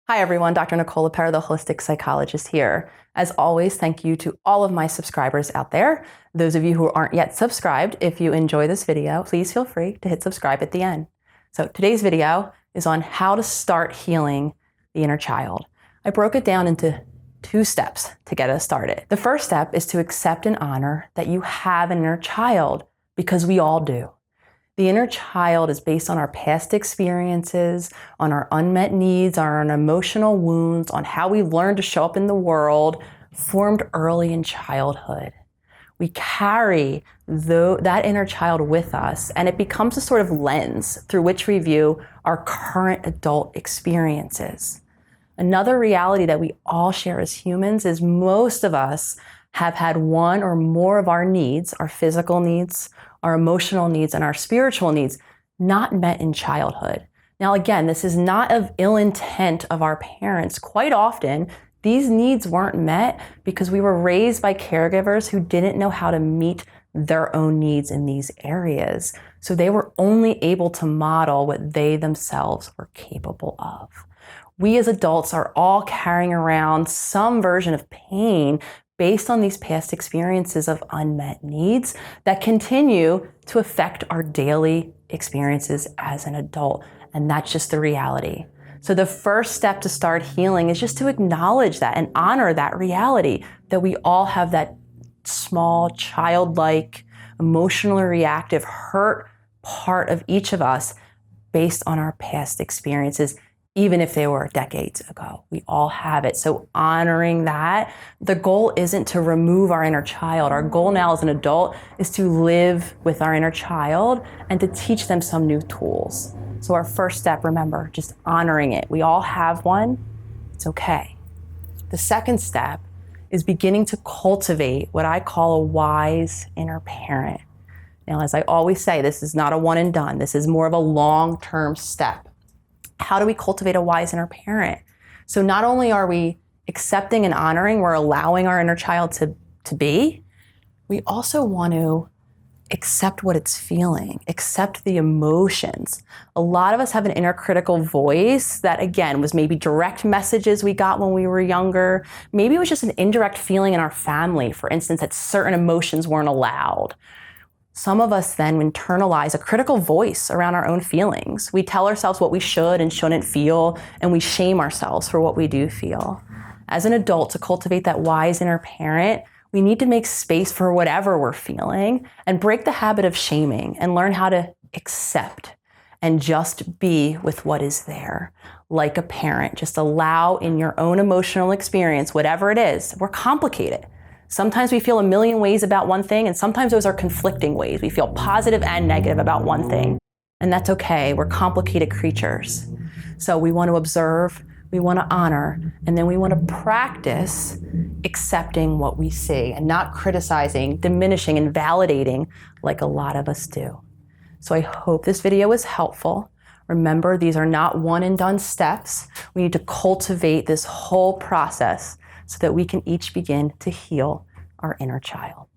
Hi everyone, Dr. Nicole Lepera, the Holistic Psychologist here. As always, thank you to all of my subscribers out there. Those of you who aren't yet subscribed, if you enjoy this video, please feel free to hit subscribe at the end. So today's video is on how to start healing the inner child. I broke it down into 2 steps to get us started. The first step is to accept and honor that you have an inner child, because we all do. The inner child is based on our past experiences, on our unmet needs, on our emotional wounds, on how we learned to show up in the world, formed early in childhood. We carry that inner child with us, and it becomes a sort of lens through which we view our current adult experiences. Another reality that we all share as humans is most of us have had one or more of our needs, our physical needs, our emotional needs, and our spiritual needs not met in childhood. Now, again, this is not of ill intent of our parents. Quite often, these needs weren't met because we were raised by caregivers who didn't know how to meet their own needs in these areas. So they were only able to model what they themselves were capable of. We as adults are all carrying around some version of pain based on these past experiences of unmet needs that continue to affect our daily experiences as an adult. And that's just the reality. So the first step to start healing is just to acknowledge that and honor that reality, that we all have that small, childlike, emotionally reactive, hurt part of each of us based on our past experiences, even if they were decades ago. We all have it. So honoring that, the goal isn't to remove our inner child. Our goal now as an adult is to live with our inner child and to teach them some new tools. So our first step, remember, just honoring it. We all have one. It's okay. The second step is beginning to cultivate what I call a wise inner parent. Now, as I always say, this is not a one and done. This is more of a long-term step. How do we cultivate a wise inner parent? So not only are we accepting and honoring, we're allowing our inner child to be, we also want to accept what it's feeling, accept the emotions. A lot of us have an inner critical voice that, again, was maybe direct messages we got when we were younger. Maybe it was just an indirect feeling in our family, for instance, that certain emotions weren't allowed. Some of us then internalize a critical voice around our own feelings. We tell ourselves what we should and shouldn't feel, and we shame ourselves for what we do feel. As an adult, to cultivate that wise inner parent, we need to make space for whatever we're feeling and break the habit of shaming and learn how to accept and just be with what is there. Like a parent, just allow in your own emotional experience, whatever it is. We're complicated. Sometimes we feel a million ways about one thing, and sometimes those are conflicting ways. We feel positive and negative about one thing, and that's okay. We're complicated creatures. So we want to observe, we want to honor, and then we want to practice accepting what we see and not criticizing, diminishing, and validating like a lot of us do. So I hope this video was helpful. Remember, these are not one and done steps. We need to cultivate this whole process so that we can each begin to heal our inner child.